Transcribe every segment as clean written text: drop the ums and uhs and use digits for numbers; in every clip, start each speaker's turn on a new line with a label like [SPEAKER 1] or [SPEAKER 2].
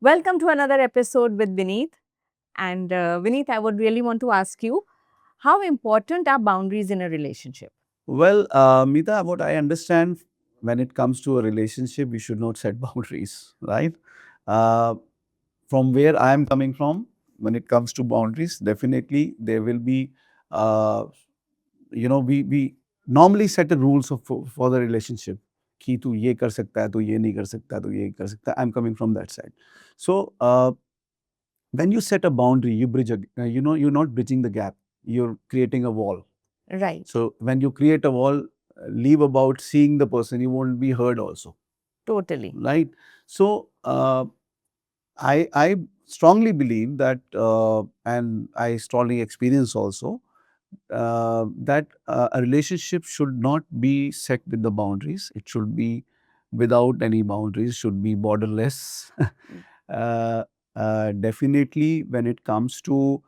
[SPEAKER 1] Welcome to another episode with Vineet. And Vineet, I would really want to ask you, how important are boundaries in a relationship?
[SPEAKER 2] Well, Mita, what I understand when it comes to a relationship, we should not set boundaries, right? Uh, from where I am coming from, when it comes to boundaries, definitely there will be, uh, we normally set the rules for the relationship. कि तू ये कर सकता है, तू ये नहीं कर सकता, तू ये कर सकता है. I'm coming from that side. So, when you set a boundary, you're not bridging the gap. You're creating a wall.
[SPEAKER 1] Right.
[SPEAKER 2] So when you create a wall, leave about seeing the person, you won't be heard also,
[SPEAKER 1] Totally.
[SPEAKER 2] right? So I strongly believe that, and I strongly experience also that a relationship should not be set with the boundaries. It should be without any boundaries. Should be borderless. uh, Definitely, when it comes to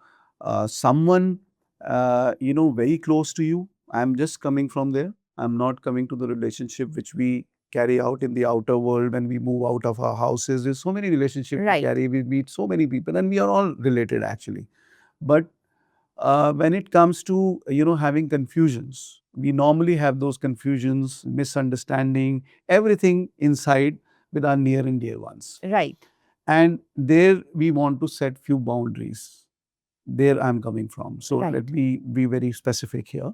[SPEAKER 2] someone very close to you, I'm just coming from there. I'm not coming to the relationship which we carry out in the outer world when we move out of our houses. There's so many relationships we
[SPEAKER 1] Right.
[SPEAKER 2] carry. We meet so many people, and we are all related actually. But when it comes to having confusions, we normally have those confusions, misunderstanding, everything inside with our near and dear ones.
[SPEAKER 1] Right.
[SPEAKER 2] And there we want to set few boundaries. There I'm coming from. So
[SPEAKER 1] Right.
[SPEAKER 2] let me be very specific here.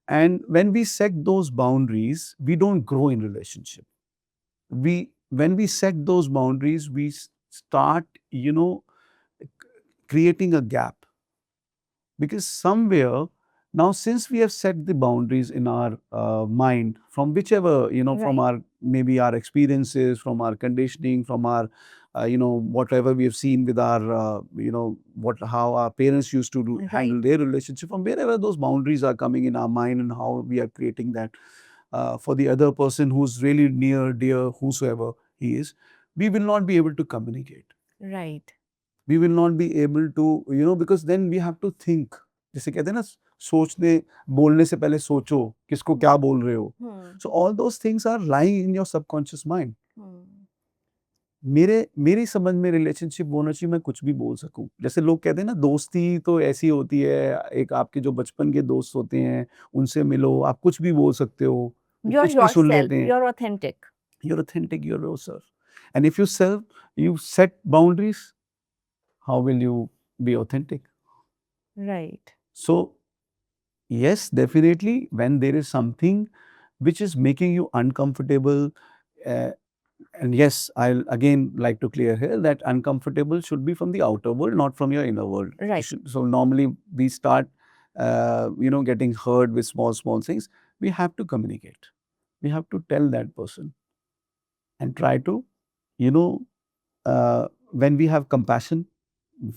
[SPEAKER 2] And when we set those boundaries, we don't grow in relationship. When we set those boundaries, we start, creating a gap. Because somewhere now, since we have set the boundaries in our mind, from whichever, from
[SPEAKER 1] Right.
[SPEAKER 2] our maybe our experiences, from our conditioning, from our whatever we have seen with our what how our parents used to handle
[SPEAKER 1] Right.
[SPEAKER 2] their relationship, from wherever those boundaries are coming in our mind, and how we are creating that for the other person who's really near, dear, whosoever he is, we will not be able to communicate.
[SPEAKER 1] Right.
[SPEAKER 2] We will not be able to, because then we have to think. जैसे कहते हैं ना, सोचने बोलने से पहले सोचो किसको क्या बोल रहे हो.
[SPEAKER 1] Hmm.
[SPEAKER 2] So all those things are lying in your subconscious mind.
[SPEAKER 1] Hmm.
[SPEAKER 2] मेरी समझ में रिलेशनशिप होना चाहिए मैं कुछ भी बोल सकूं. जैसे लोग कहते हैं ना, दोस्ती तो ऐसी होती है, एक आपके जो बचपन के दोस्त होते हैं उनसे मिलो, आप कुछ भी बोल सकते हो, वो
[SPEAKER 1] You're
[SPEAKER 2] कुछ भी सुन
[SPEAKER 1] yourself.
[SPEAKER 2] लेते हैं.
[SPEAKER 1] You're authentic.
[SPEAKER 2] You're authentic, you're yourself. And if you set boundaries, how will you be authentic?
[SPEAKER 1] Right.
[SPEAKER 2] So yes, definitely, when there is something which is making you uncomfortable, uh, and yes, I'll again like to clear here that uncomfortable should be from the outer world, not from your inner world.
[SPEAKER 1] Right.
[SPEAKER 2] So normally we start, getting hurt with small things. We have to communicate. We have to tell that person and try to, you know, when we have compassion,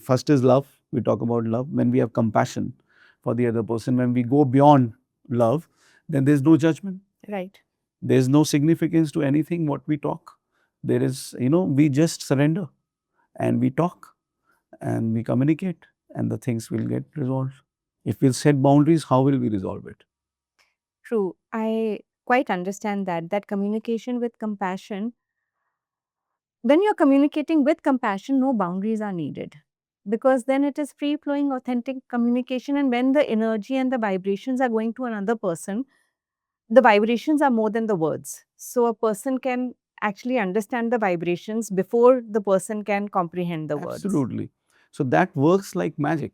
[SPEAKER 2] first is love. We talk about love. When we have compassion for the other person, when we go beyond love, then there's no judgment.
[SPEAKER 1] Right.
[SPEAKER 2] There's no significance to anything what we talk. There is, we just surrender and we talk and we communicate, and the things will get resolved. If we set boundaries, how will we resolve it?
[SPEAKER 1] True. I quite understand that communication with compassion, when you're communicating with compassion, no boundaries are needed, because then it is free flowing, authentic communication. And when the energy and the vibrations are going to another person, the vibrations are more than the words. So a person can actually understand the vibrations before the person can comprehend the words.
[SPEAKER 2] Absolutely. So that works like magic.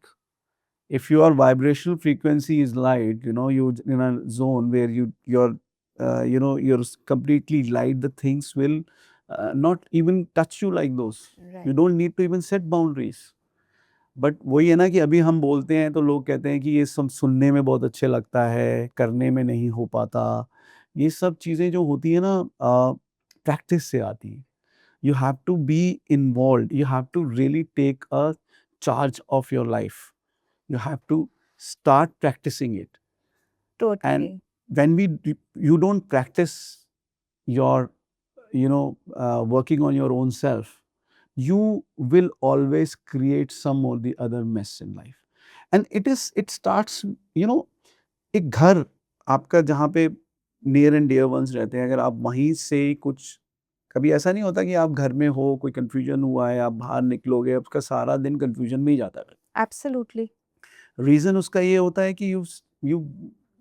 [SPEAKER 2] If your vibrational frequency is light, you in a zone where you're completely light, the things will not even touch you like those.
[SPEAKER 1] Right.
[SPEAKER 2] You don't need to even set boundaries. But वही है ना कि अभी हम बोलते हैं तो लोग कहते हैं कि ये सब सुनने में बहुत अच्छे लगता है, करने में नहीं हो पाता. ये सब चीज़ें जो होती है ना, प्रैक्टिस से आती हैं. You have to be involved. You have to really take a charge of your life. You have to start practicing it. And
[SPEAKER 1] Totally.
[SPEAKER 2] when you don't practice your, working on your own self, you will always create some or the other mess in life. And it starts, एक घर आपका जहाँ पे near and dear ones रहते हैं, अगर आप वहीं से कुछ कभी ऐसा नहीं होता कि आप घर में हो, कोई कन्फ्यूजन हुआ है, आप बाहर निकलोगे, आपका सारा दिन कन्फ्यूजन में ही जाता है।
[SPEAKER 1] एब्सोल्युटली।
[SPEAKER 2] रीज़न उसका ये होता है कि यू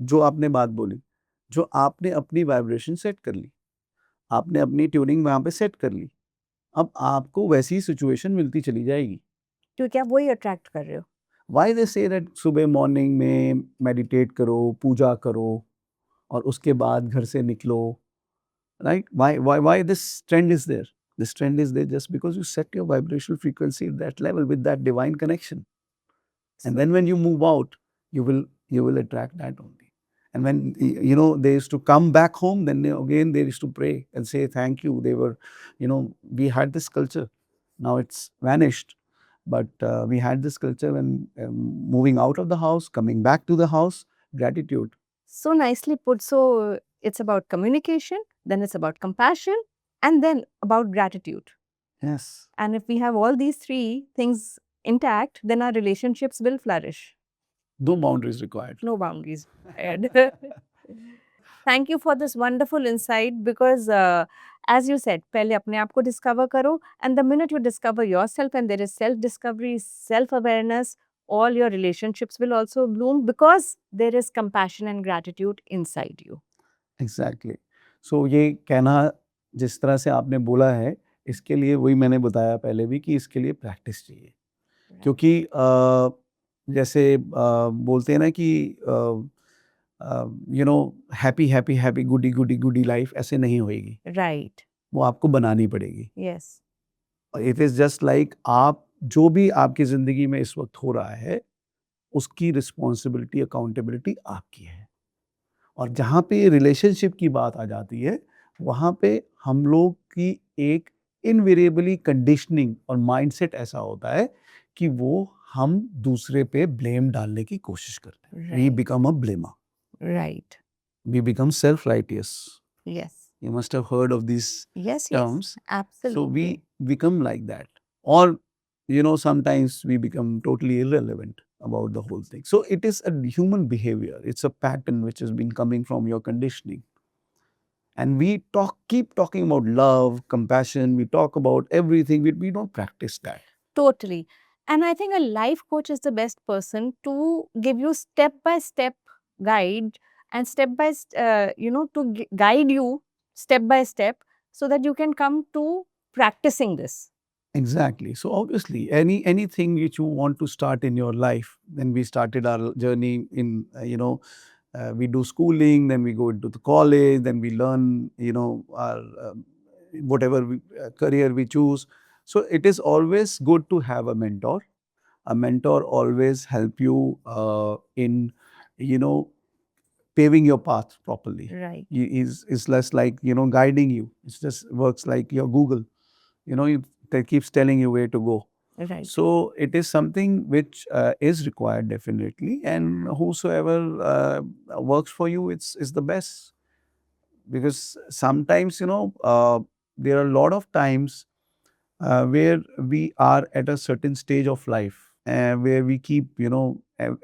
[SPEAKER 2] जो आपने बात बोली, जो आपने अपनी वाइब्रेशन सेट कर ली, आपने अपनी ट्यूनिंग वहाँ पे सेट कर ली। अब आपको वैसी ही सिचुएशन मिलती चली जाएगी।
[SPEAKER 1] क्योंकि आप वही अट्रैक्ट कर रहे हो।
[SPEAKER 2] व्हाई दे से दैट सुबह मॉर्निंग में मेडिटेट करो, पूजा करो और उसके बाद घर से निकलो, right? Why this trend is there? This trend is there just because you set your vibrational frequency at that level with that divine connection. And then when you move out, you will attract that only. And when they used to come back home, then again they used to pray and say thank you. They were, we had this culture. Now it's vanished, but we had this culture when moving out of the house, coming back to the house, gratitude.
[SPEAKER 1] So nicely put. So it's about communication, then it's about compassion, and then about gratitude.
[SPEAKER 2] Yes.
[SPEAKER 1] And if we have all these three things intact, then our relationships will flourish.
[SPEAKER 2] No boundaries required.
[SPEAKER 1] No boundaries required. Thank you for this wonderful insight because, as you said, पहले अपने आप को discover करो, and the minute you discover yourself and there is self-discovery, self-awareness, all your relationships will also bloom because there is compassion and gratitude inside you.
[SPEAKER 2] Exactly so ये कहना जिस तरह से आपने बोला है इसके लिए वही मैंने बताया पहले भी कि इसके लिए प्रैक्टिस चाहिए क्योंकि जैसे बोलते हैं ना कि हैप्पी हैप्पी हैप्पी गुडी गुडी गुडी लाइफ ऐसे नहीं होएगी
[SPEAKER 1] Right.
[SPEAKER 2] वो आपको बनानी पड़ेगी
[SPEAKER 1] Yes.
[SPEAKER 2] It is just like आप जो भी आपकी ज़िंदगी में इस वक्त हो रहा है उसकी रिस्पॉन्सिबिलिटी अकाउंटेबिलिटी आपकी है और जहाँ पे रिलेशनशिप की बात आ जाती है वहाँ पे हम लोग की एक इनवेरिएबली कंडीशनिंग और माइंडसेट ऐसा होता है कि वो हम दूसरे पे ब्लेम डालने की कोशिश करते हैं we become a blamer
[SPEAKER 1] Right.
[SPEAKER 2] we become self-righteous.
[SPEAKER 1] Yes.
[SPEAKER 2] You must have heard of these
[SPEAKER 1] Yes.
[SPEAKER 2] terms.
[SPEAKER 1] Yes. Absolutely.
[SPEAKER 2] So we become like that. Or, sometimes we become totally irrelevant about the whole thing. So it is a human behavior. It's a pattern which has been coming from your conditioning. And we keep talking about love, compassion, we talk about everything, we don't practice that.
[SPEAKER 1] Totally. And I think a life coach is the best person to give you step-by-step guide and to guide you step by step so that you can come to practicing this.
[SPEAKER 2] Exactly. So obviously, anything which you want to start in your life, when we started our journey in, we do schooling, then we go into the college, then we learn, our whatever career we choose. So it is always good to have a mentor. A mentor always help you in, paving your path properly.
[SPEAKER 1] Right.
[SPEAKER 2] Is less like guiding you. It just works like your Google. That keeps telling you where to go.
[SPEAKER 1] Right.
[SPEAKER 2] So it is something which is required definitely, and whosoever works for you, is the best. Because sometimes there are a lot of times where we are at a certain stage of life, where we keep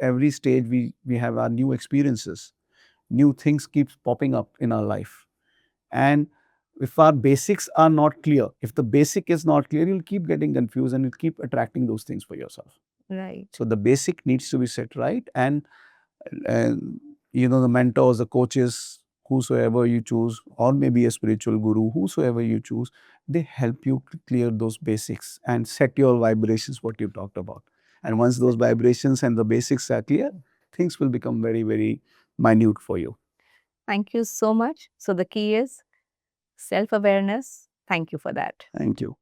[SPEAKER 2] every stage we have our new experiences, new things keeps popping up in our life, and if our basics are not clear, if the basic is not clear, you'll keep getting confused and you'll keep attracting those things for yourself.
[SPEAKER 1] Right.
[SPEAKER 2] So the basic needs to be set right, and the mentors, the coaches, whosoever you choose, or maybe a spiritual guru, whosoever you choose, they help you clear those basics and set your vibrations, what you talked about. And once those vibrations and the basics are clear, things will become very, very minute for you.
[SPEAKER 1] Thank you so much. So the key is self-awareness. Thank you for that.
[SPEAKER 2] Thank you.